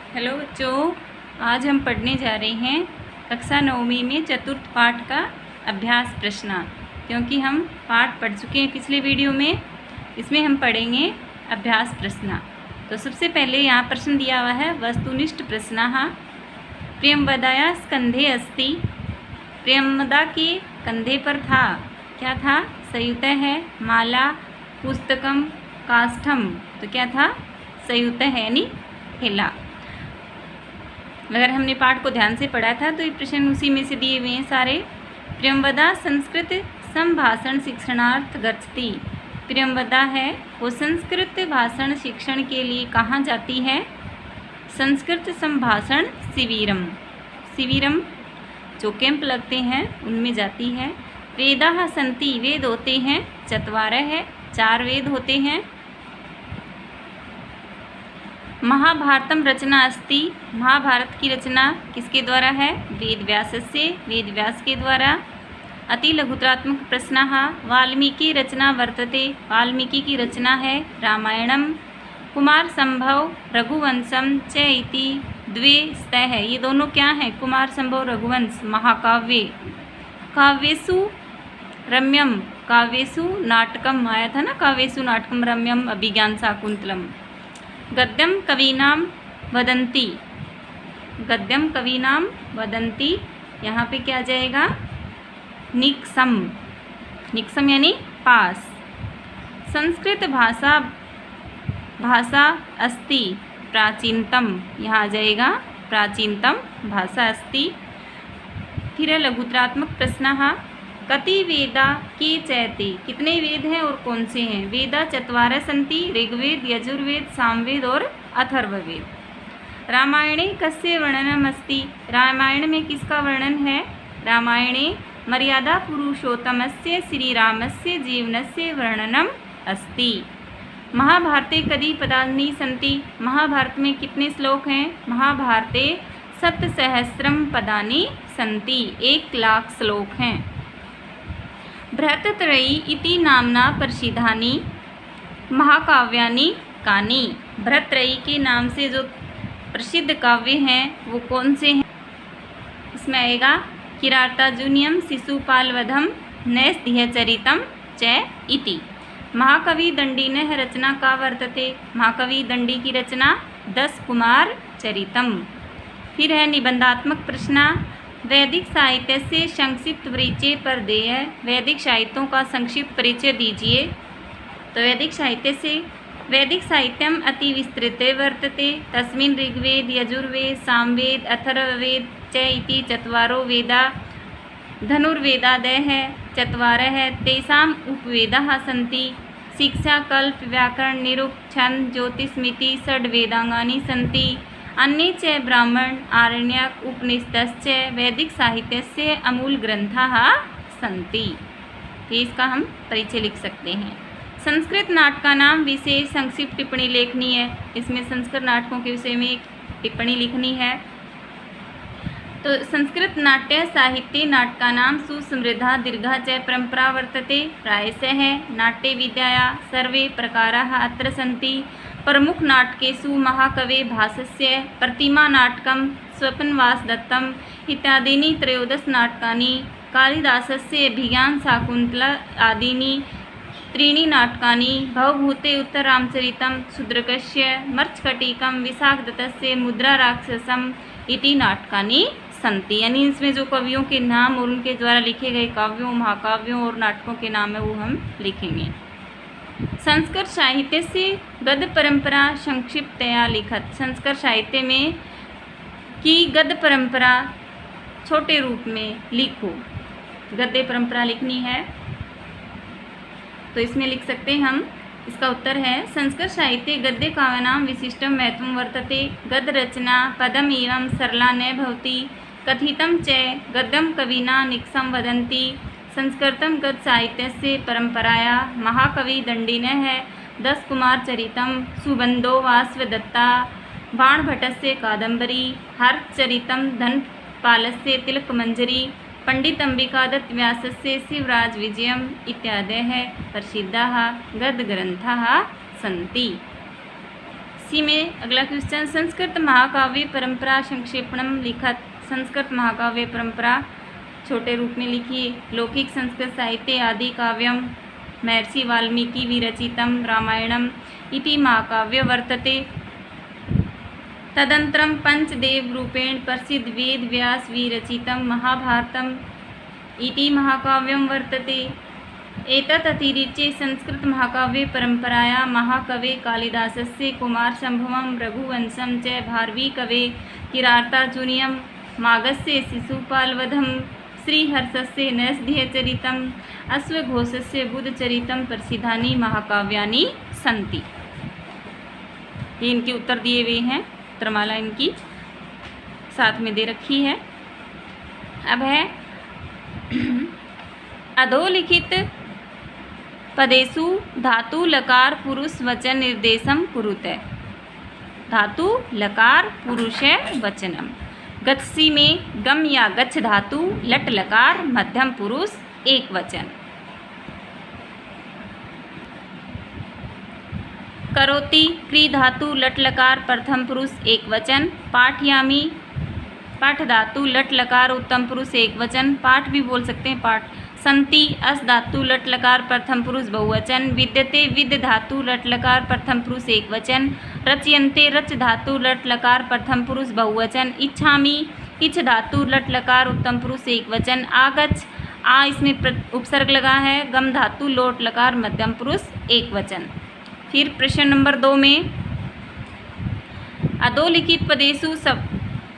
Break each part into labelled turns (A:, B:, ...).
A: Hello बच्चों, आज हम पढ़ने जा रहे हैं कक्षा 9वीं में चतुर्थ पाठ का अभ्यास प्रश्न। क्योंकि हम पाठ पढ़ चुके हैं पिछले वीडियो में, इसमें हम पढ़ेंगे अभ्यास प्रश्न। तो सबसे पहले यहाँ प्रश्न दिया हुआ है वस्तुनिष्ठ प्रश्न। प्रियंवदाया स्कंधे अस्ति, प्रियंवदा के कंधे पर था, क्या था? संयुत है, माला, पुस्तकम, काष्ठम। तो क्या था? संयुत है यानी थैला। अगर हमने पाठ को ध्यान से पढ़ा था तो ये प्रश्न उसी में से दिए हुए हैं सारे। प्रियंवदा संस्कृत संभाषण शिक्षणार्थ गच्छति, प्रियंवदा है वो संस्कृत भाषण शिक्षण के लिए कहाँ जाती है? संस्कृत संभाषण शिविरम, शिविरम जो कैंप लगते हैं उनमें जाती है। वेदाः सन्ति, वेद होते हैं, चत्वारः है, 4 वेद होते हैं। महाभारतम रचना अस्ति, महाभारत की रचना किसके द्वारा है? वेद व्यासस्य, वेद व्यास के द्वारा। अति लघुत्रात्मक प्रश्नः, वाल्मीकि रचना वर्तते, वाल्मीकि की रचना है रामायणम। कुमार संभव रघुवंशम च इति द्वे स्तः, ये दोनों क्या हैं? कुमार संभव रघुवंश महाकाव्य। काव्येषु रम्यम, काव्येषु नाटकम आया था ना, काव्येषु नाटकम रम्यम अभिज्ञान शाकुंतलम। गद्यम कवीनां वदन्ति, गद्यम कवीनां वदन्ति, यहाँ पे क्या जाएगा? निक्सम, निक्सम यानी पास। संस्कृत भाषा भाषा अस्ति प्राचीनतम, यहाँ आ जाएगा प्राचीनतम भाषा अस्ति। फिर लघुत्रात्मक प्रश्न, कति वेदा के चैते, कितने वेद हैं और कौन से हैं? वेदा चत्वारः सन्ति, ऋग्वेद, यजुर्वेद, सामवेद और अथर्ववेद। रामायणे कस्य वर्णनम अस्ति, रामायण में किसका वर्णन है? रामायणे मर्यादा पुरुषोत्तमस्य श्रीरामस्य जीवनस्य वर्णनम अस्ति। महाभारते कति पदानि सन्ति, महाभारत में कितने श्लोक हैं? महाभारते 7,000 पदानि सन्ति, 1,00,000 श्लोक हैं। बृहत्त्रयी इति नामना प्रसिद्धानि महाकाव्यानि कानि, बृहत्त्रयी के नाम से जो प्रसिद्ध काव्य हैं वो कौन से हैं? इसमें आएगा किरातार्जुनीयम, शिशुपालवधम, नैषधीयचरितम च इति। महाकवि दंडीनः रचना का वर्तते, महाकवि दंडी की रचना 10 कुमार चरितम। फिर है निबंधात्मक प्रश्न, वैदिक साहित्य से संक्षिप्त परिचय पर देय, वैदिक साहित्यों का संक्षिप्त परिचय दीजिए। तो वैदिक साहित्य से, वैदिक साहित्यम अति विस्तृत वर्तते, तस्मिन् ऋग्वेद, यजुर्वेद, सामवेद, अथर्ववेद च इति 4 वेदा, धनुर्वेदादयः 4 तेषाम् उपवेदाः सन्ति। शिक्षा, कल्प, व्याकरण, निरुक्त, छंद, ज्योतिषमिति 6 वेदांगानि सन्ति। अन्ये च ब्राह्मण, आरण्यक, उपनिषदश्च वैदिक साहित्यस्य अमूल ग्रंथाः सन्ति। ये इसका हम परिचय लिख सकते हैं। संस्कृत नाटकानां विषय संक्षिप्त टिप्पणी लेखनी है, इसमें संस्कृत नाटकों के विषय में एक टिप्पणी लिखनी है। तो संस्कृत नाट्य साहित्ये नाटकानां सुसमृद्धा दीर्घा च परंपरा वर्तते, प्रायशः नाट्य विद्याया सर्वे प्रकाराः अत्र सन्ति। प्रमुख नाटकेषु महाकवे भासस्य, प्रतिमा नाटकम, स्वप्नवासदत्तम इत्यादीनि 13 नाटकानि, कालिदासस्य अभिज्ञान शाकुंतला आदीनि 3 नाटकानि, भवभूते उत्तररामचरितम, शूद्रकस्य, मर्चकटिकम, विशाखदत्तस्य मुद्राराक्षसम इति नाटकानि सन्ति। यानी इसमें जो कवियों के नाम और उनके द्वारा लिखे गए काव्यों, महाकाव्यों और नाटकों के नाम है वो हम लिखेंगे। संस्कृत साहित्य से गद्य परंपरा संक्षिप्तया लिखत, संस्कृत साहित्य में की गद्य परंपरा छोटे रूप में लिखो, गद्य परंपरा लिखनी है तो इसमें लिख सकते हैं हम। इसका उत्तर है संस्कृत साहित्य गद्य काव्यानां विशिष्टं महत्वं वर्तते, गद्य रचना पदम एवं सरला न भवति, कथितं च गद्यं कविना निक्सं वदन्ति। संस्कृतं गद्य साहित्यस्य परंपराया महाकवि दंडीनः 10 कुमार चरितम, सुबंधो वासवदत्ता, बाणभट्टस्य कादम्बरी, हर्षचरितं धनपालस्य तिलकमंजरी, पंडित अंबिकादत्त व्यासस्य शिवराज विजयम इत्यादयः प्रसिद्धाः गद्यग्रन्थाः सन्ति। इसी में अगला क्वेश्चन, संस्कृत महाकाव्य परंपरा संक्षेपणम लिखत। संस्कृत महाकाव्य परंपरा छोटे रूप में लिखिए। लौकिक संस्कृत साहित्य आदि काव्यम महर्षि वाल्मीकि विरचितम रामायणम इति महाकाव्य वर्तते। तदनन्तरं पंचदेव रूपेण प्रसिद्ध वेद व्यास विरचितं महाभारतम इति महाकाव्यं वर्तते। एतत् अतिरिच्य संस्कृत महाकाव्य परंपराया महाकवे कालिदासस्य कुमारसंभवं रघुवंशं च भारवीकवे किरातार्जुनीयं मागस्य शिशुपालवधं श्रीहर्षस्य नरसिंहचरितम् अश्वघोषस्य बुधचरितं प्रसिद्धानि महाकाव्यानि सन्ति। ये इनके उत्तर दिए हुए हैं, उत्तरमाला इनकी साथ में दे रखी है। अब है अधोलिखित पदेषु धातु लकार पुरुष वचन निर्देशम कुरुते। धातु लकार पुरुष वचनम। गच्छसि में गम या गच्छ धातु लट लकार मध्यम पुरुष एक वचन। करोति क्री धातु लट लकार प्रथम पुरुष एक वचन। पाठयामी पाठ धातु लट लकार उत्तम पुरुष एक वचन। पाठ भी बोल सकते हैं पाठ। संति अस धातु लट लकार प्रथम पुरुष बहुवचन। विद्यते विद्य धातु लट लकार प्रथम पुरुष एक वचन। रचयन्ते रच धातु लट लकार प्रथम पुरुष बहुवचन। इच्छामि इच्छ धातु लट लकार उत्तम पुरुष एक वचन। आगच्छ आ इसमें उपसर्ग लगा है। गम धातु लोट लकार मध्यम पुरुष एक वचन। फिर प्रश्न नंबर 2 में अधोलिखित पदेषु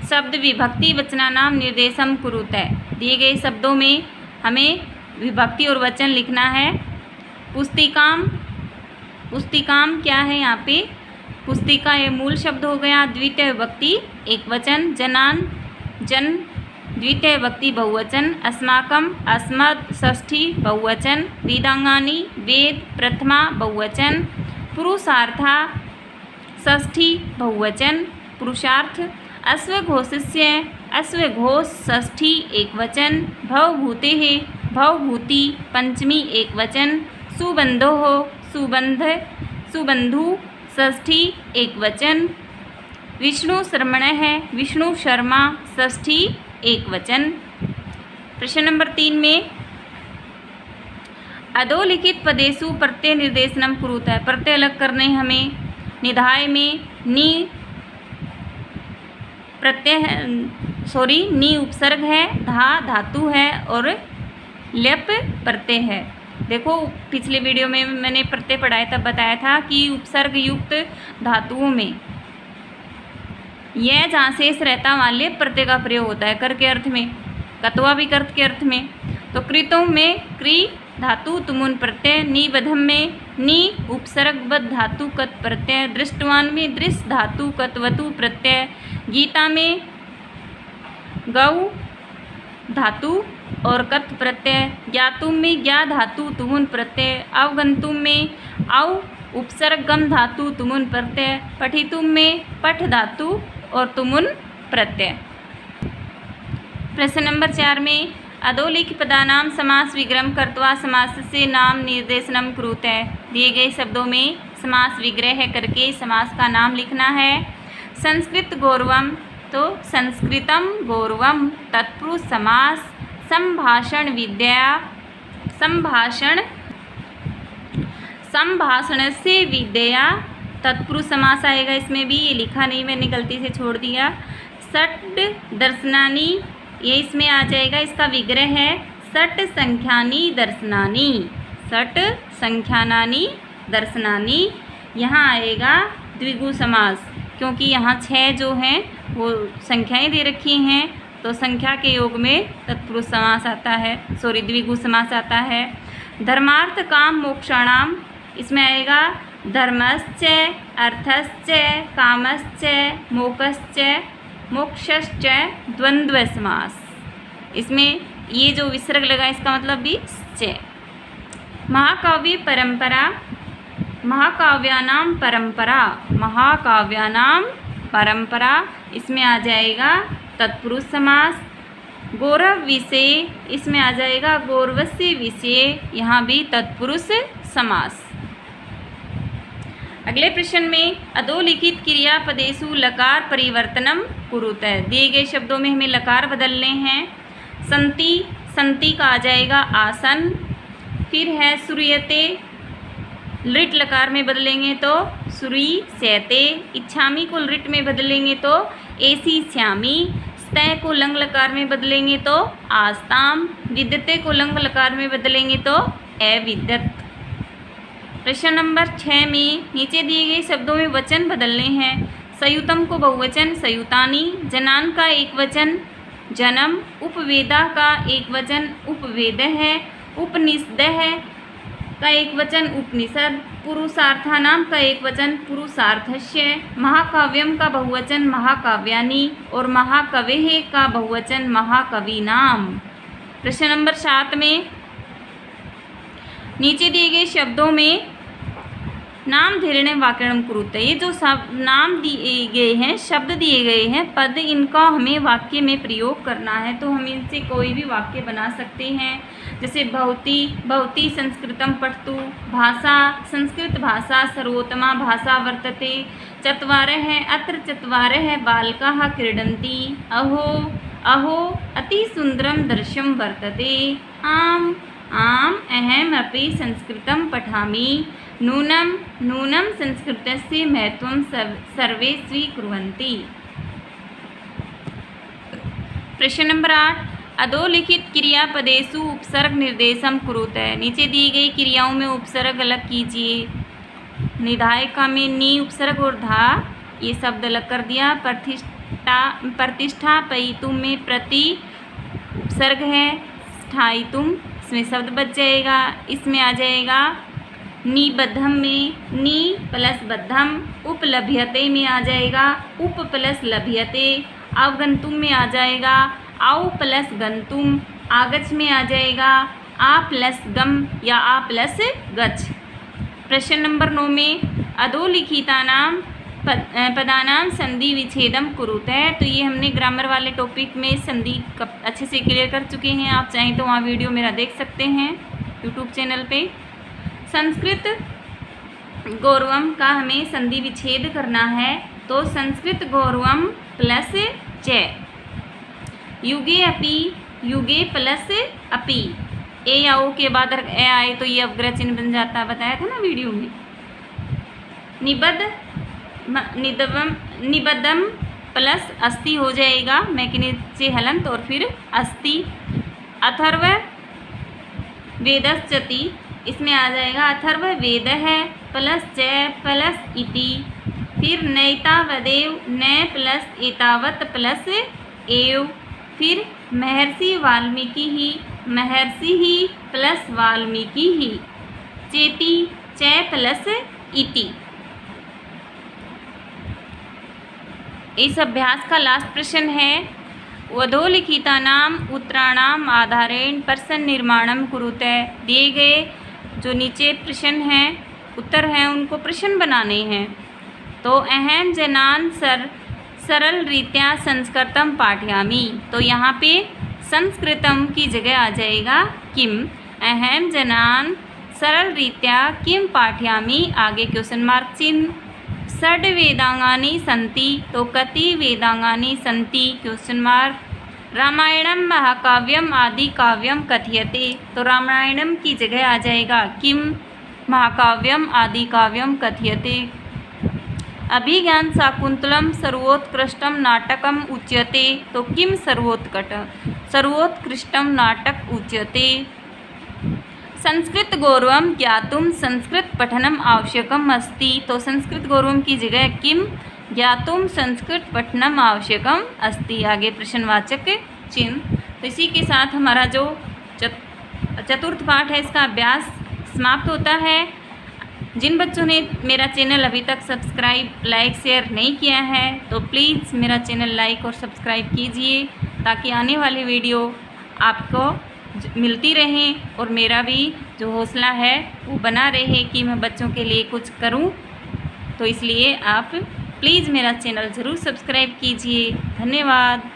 A: शब्द विभक्ति वचनानाम निर्देशम कुरुते। दिए गए शब्दों में हमें विभक्ति और वचन लिखना है। पुस्तिकाम, पुस्तिकाम क्या है यहाँ पे? पुस्तिका ये मूल शब्द हो गया। द्वितीय विभक्ति एक वचन। जनान जन द्वितीय विभक्ति बहुवचन। अस्माकम अस्मद षष्ठी बहुवचन। वेदांगानी वेद प्रथमा बहुवचन। पुरुषार्था षष्ठी बहुवचन पुरुषार्थ। अश्वघोषस्य अश्वघोष षष्ठी एक वचन। भवभूतेः भवभूति पंचमी एक वचन। सुबंधोः सुबंध सुबंधु षष्ठी एक वचन। विष्णु शर्मणः विष्णु शर्मा षष्ठी एक वचन। प्रश्न नंबर 3 में अधोलिखित पदेषु प्रत्यय निर्देशनम कुरुते। प्रत्यय अलग करने हमें। निधाय में नी प्रत्यय नी उपसर्ग है। धा धातु है और लेप प्रत्यय है। देखो पिछले वीडियो में मैंने प्रत्यय पढ़ाया तब बताया था कि उपसर्ग युक्त धातुओं में यह जहाँ शेष रहता वहाँ लेप प्रत्यय का प्रयोग होता है कर के अर्थ में। कत्वा भी कर्त के अर्थ में। तो कृतों में क्री धातु तुमुन प्रत्यय। निबधम में नी उपसर्गबद्ध धातु कत प्रत्यय। दृष्टवान में दृश धातु कतवतु प्रत्यय। गीता में गौ धातु और कत प्रत्यय। ज्ञातुम में ज्ञा धातु तुमुन प्रत्यय। अवगंतुम में औ उपसर्गम धातु तुमुन प्रत्यय। पठितुम में पठ धातु और तुमुन प्रत्यय। प्रश्न नंबर 4 में अधोलिखित पदानाम समास विग्रह कर्त्वा समासस्य नाम निर्देशनम कुरुते। दिए गए शब्दों में समास विग्रह करके समास का नाम लिखना है। संस्कृत गौरवम तो संस्कृतम गौरवम तत्पुरुष समास। संभाषण विद्या संभाषण से विद्या तत्पुरुष समास आएगा। इसमें भी ये लिखा नहीं, मैंने गलती से छोड़ दिया। षट् दर्शनानि ये इसमें आ जाएगा। इसका विग्रह है षट् संख्यानि दर्शनानि। षट् संख्यानानि दर्शनानि। यहाँ आएगा द्विगु समास क्योंकि यहाँ 6 जो हैं वो संख्याएं दे रखी हैं तो संख्या के योग में तत्पुरुष समास आता है, द्विगु समास आता है। धर्मार्थ काम मोक्षाणाम इसमें आएगा धर्मश्च अर्थश्च कामश्च मोक्षश्च मोक्षश्च द्वंद्व समास। इसमें ये जो विसर्ग लगा इसका मतलब भी च। महाकाव्य परंपरा महाकाव्यानाम परंपरा। महाकाव्यानाम परंपरा इसमें आ जाएगा तत्पुरुष समास। गौरव विषय इसमें आ जाएगा गौरवस्य विषय, यहाँ भी तत्पुरुष समास। अगले प्रश्न में अधोलिखित क्रियापदेषु लकार परिवर्तनम कुरुत है। दिए गए शब्दों में हमें लकार बदलने हैं। संति, संति का आ जाएगा आसन। फिर है सूर्यते, लिट लकार में बदलेंगे तो सूरी सहते। इच्छामी को लिट में बदलेंगे तो ऐसी श्यामी। स्तय को लंग लकार में बदलेंगे तो आस्ताम। विद्यते को लंग लकार में बदलेंगे तो अविद्यत। प्रश्न नंबर 6 में नीचे दिए गए शब्दों में वचन बदलने हैं। सयुतम को बहुवचन सयुतानी। जनान का एक वचन जन्म। उपवेदा का एक वचन उपवेद है। उपनिषद है का एक वचन उपनिषद। पुरुषार्थानाम का एक वचन पुरुषार्थस्य। महाकाव्यम का बहुवचन महाकाव्यानि और महाकवेः का बहुवचन महाकवीनाम। प्रश्न नंबर 7 में नीचे दिए गए शब्दों में नाम धीर्णे वाक्यम कुरुत है। ये जो नाम दिए गए हैं, शब्द दिए गए हैं, पद, इनका हमें वाक्य में प्रयोग करना है। तो हम इनसे कोई भी वाक्य बना सकते हैं। जैसे भवती, भवती संस्कृतम पठतु। भाषा, संस्कृत भाषा सर्वोत्तमा भाषा वर्तते। चत्वारः है, अत्र चत्वारः बालकाः क्रीडन्ति। अहो, अहो अति सुंदरम दृश्यम वर्तते। आम, आम अहमपि संस्कृतं पठामि। नूनं, नूनं संस्कृतस्य महत्वं सर्वे स्वीकुर्वन्ति। प्रश्न नंबर 8 अधोलिखित क्रियापदेषु उपसर्ग निर्देशम कुरुत है। नीचे दी गई क्रियाओं में उपसर्ग अलग कीजिए। निधायिका में नी उपसर्ग और धा ये शब्द अलग कर दिया। प्रतिष्ठापयितुम में प्रति उपसर्ग है। स्थायितुम इसमें शब्द बच जाएगा। इसमें आ जाएगा निबद्धम में नी प्लस बद्धम। उपलभ्यते में आ जाएगा उप प्लस लभ्यते। अवगंतुम में आ जाएगा आओ प्लस गंतुम। आगच में आ जाएगा आ प्लस गम या आ प्लस गच। प्रश्न नंबर 9 में अधोलिखितानाम पदानाम संधि विच्छेदम कुरुत है। तो ये हमने ग्रामर वाले टॉपिक में संधि अच्छे से क्लियर कर चुके हैं। आप चाहें तो वहाँ वीडियो मेरा देख सकते हैं यूट्यूब चैनल पे। संस्कृत गौरवम का हमें संधि विच्छेद करना है। तो संस्कृत गौरवम प्लस च। युगे अपि, युगे प्लस अपि। ए या ओ के बाद अगर ए आए तो ये अवग्रह चिन्ह बन जाता, बताया था ना वीडियो में। निबद्ध, निबद्धम प्लस अस्ति हो जाएगा, मैं के नीचे हलंत और फिर अस्ति। अथर्व वेदश्चति इसमें आ जाएगा अथर्व वेद है प्लस च प्लस इति। फिर नैतावदेव न प्लस एतावत प्लस एव। फिर महर्षि वाल्मीकि ही, महर्षि ही प्लस वाल्मीकि ही। चेति च प्लस इति। इस अभ्यास का लास्ट प्रश्न है अधोलिखितानाम उत्तराणाम आधारेण प्रश्न निर्माणम कुरुत है। दिए गए जो नीचे प्रश्न हैं, उत्तर हैं, उनको प्रश्न बनाने हैं। तो अहम जनान सरल रीत्या संस्कृतम पाठयामि। तो यहाँ पे संस्कृतम की जगह आ जाएगा किम। अहम जनान सरल रीत्या किम पाठयामि, आगे क्वेश्चन मार्क चिन्ह। षड् वेदांगानि सन्ति, तो कति वेदांगानि सन्ति, क्वेश्चन मार्क। रामायणम महाकाव्यम आदि काव्यम कथ्यते, तो रामायणम की जगह आ जाएगा किम। महाकाव्यम आदि काव्यम कथ्यते। अभिज्ञान शाकुंतलम सर्वोत्कृष्टम नाटकम उच्यते, तो किम सर्वोत्कृष्टम नाटक उच्यते। संस्कृत गौरवम ज्ञातुम संस्कृत पठनम आवश्यकम अस्ति, तो संस्कृत गौरवम की जगह किम ज्ञातुम संस्कृत पठनम आवश्यकम अस्ति, आगे प्रश्नवाचक चिन्ह। तो इसी के साथ हमारा जो चतुर्थ पाठ है इसका अभ्यास समाप्त होता है। जिन बच्चों ने मेरा चैनल अभी तक सब्सक्राइब, लाइक, शेयर नहीं किया है तो प्लीज़ मेरा चैनल लाइक और सब्सक्राइब कीजिए, ताकि आने वाली वीडियो आपको मिलती रहें और मेरा भी जो हौसला है वो बना रहे कि मैं बच्चों के लिए कुछ करूं। तो इसलिए आप प्लीज़ मेरा चैनल ज़रूर सब्सक्राइब कीजिए। धन्यवाद।